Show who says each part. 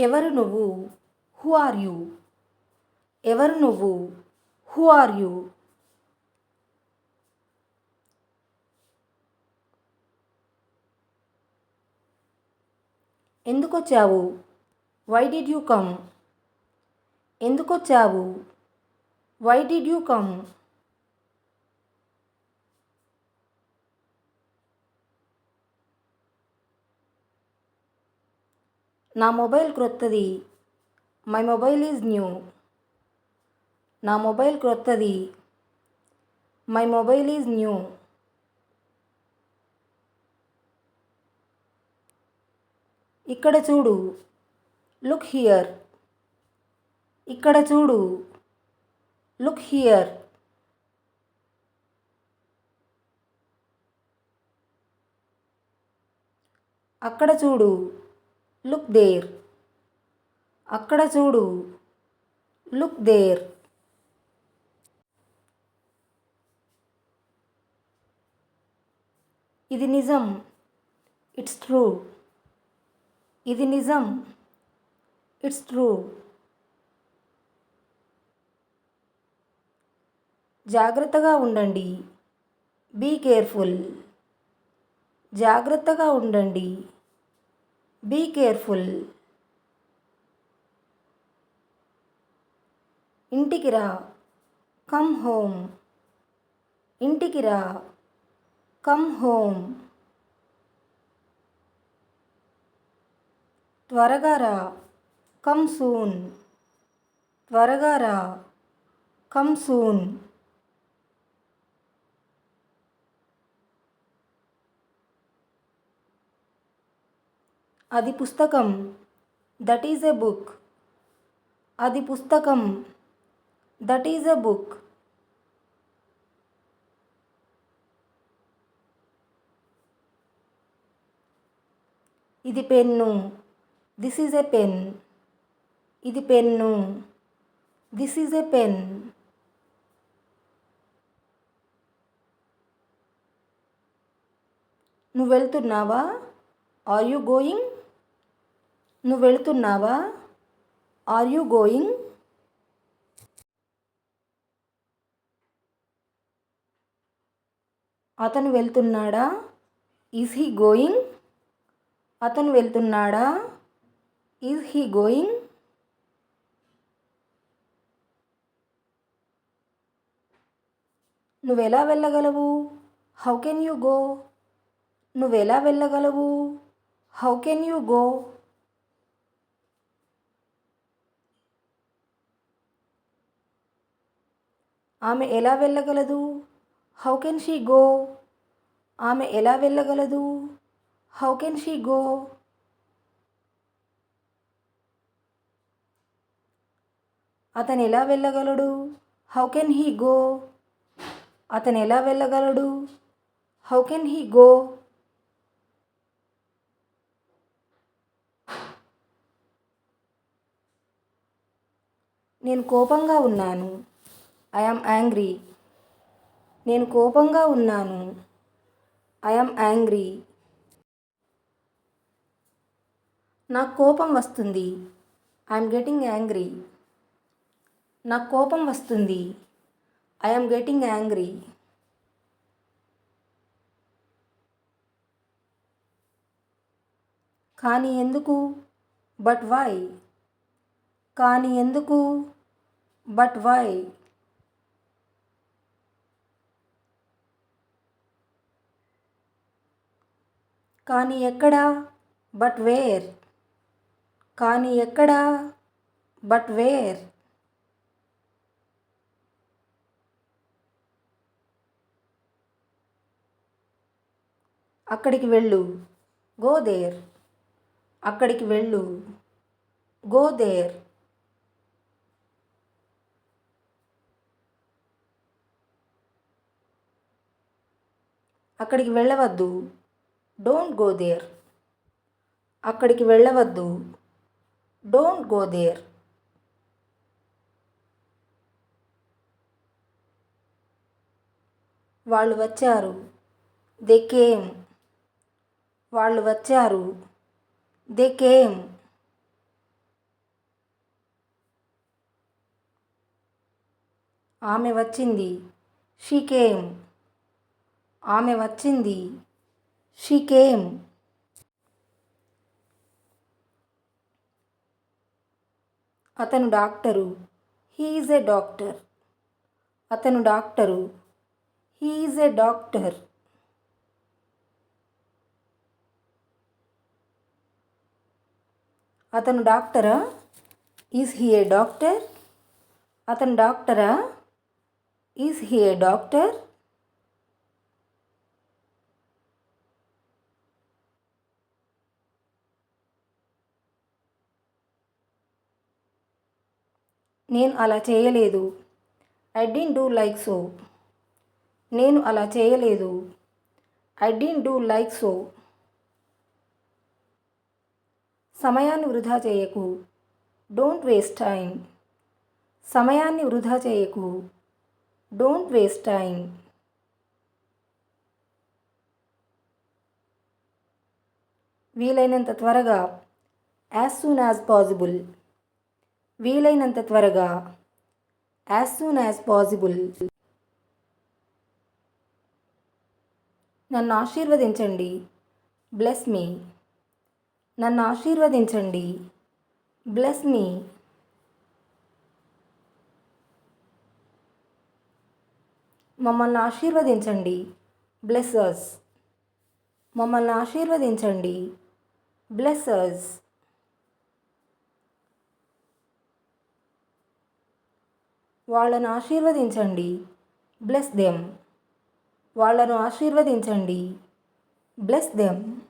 Speaker 1: ఎవరు నువ్వు? Who are you? ఎవరు నువ్వు? Who are you? ఎందుకొచ్చావు? Why did you come? ఎందుకొచ్చావు? Why did you come? నా మొబైల్ క్రొత్తది. My mobile is new. నా మొబైల్ క్రొత్తది. My mobile is new. ఇక్కడ చూడు. Look here. ఇక్కడ చూడు. Look here. అక్కడ చూడు. Look there. అక్కడ చూడు. Look there. ఇది నిజం. It's true. ఇది నిజం. It's true. జాగ్రత్తగా ఉండండి. Be careful. జాగ్రత్తగా ఉండండి. Be careful. ఇంటికి రా. Come home. ఇంటికి రా. Come home. త్వరగా రా. Come soon. త్వరగా రా. Come soon. అది పుస్తకం. That is a book. అది పుస్తకం. That is a book. ఇది pen. This is a pen. ఇది pen. This is a pen. నువ్వు వెళ్తున్నావా? Are you going? నువ్వు వెళ్తున్నావా? Are you going? అతను వెళ్తున్నాడా? Is he going? అతను వెళ్తున్నాడా? Is he going? నువ్వెలా వెళ్ళగలవు? How can you go? నువ్వెలా వెళ్ళగలవు? How can you go? ఆమె ఎలా వెళ్ళగలదు? How can she go? ఆమె ఎలా వెళ్ళగలదు? How can she go? అతను ఎలా వెళ్ళగలడు? How can he go? అతను ఎలా వెళ్ళగలడు? How can he go? నేను కోపంగా ఉన్నాను. I am angry. నేను కోపంగా ఉన్నాను. I am angry. నాకు కోపం వస్తుంది. I am getting angry. నాకు కోపం వస్తుంది. I am getting angry. కానీ ఎందుకు? But why? కానీ ఎందుకు? But why? కానీ ఎక్కడా? But where? కానీ ఎక్కడా? But where? అక్కడికి వెళ్ళు. Go there. అక్కడికి వెళ్ళు. Go there. అక్కడికి వెళ్ళవద్దు. Don't go there. అక్కడికి వెళ్ళవద్దు. Don't go there. వాళ్ళు వచ్చారు. They came. వాళ్ళు వచ్చారు. They came. ఆమె వచ్చింది. She came. ఆమె వచ్చింది. She came. అతను doctor. He is a doctor. అతను doctor. He is a doctor. అతను డాక్టరా? Is he a doctor? అతను డాక్టరా? Is he a doctor? నేను అలా చేయలేదు. I didn't do like so. నేను అలా చేయలేదు. I didn't do like so. సమయాన్ని వృధా చేయకు. Don't waste time. సమయాన్ని వృధా చేయకు. Don't waste time. వీలైనంత త్వరగా. As soon as possible. వీలైనంత త్వరగా. As soon as possible. నన్ను ఆశీర్వదించండి. Bless me. నన్ను ఆశీర్వదించండి. Bless me. మమ్మల్ని ఆశీర్వదించండి. Bless us. మమ్మల్ని ఆశీర్వదించండి. Bless us. వాళ్ళను ఆశీర్వదించండి. Bless them. వాళ్ళను ఆశీర్వదించండి. Bless them.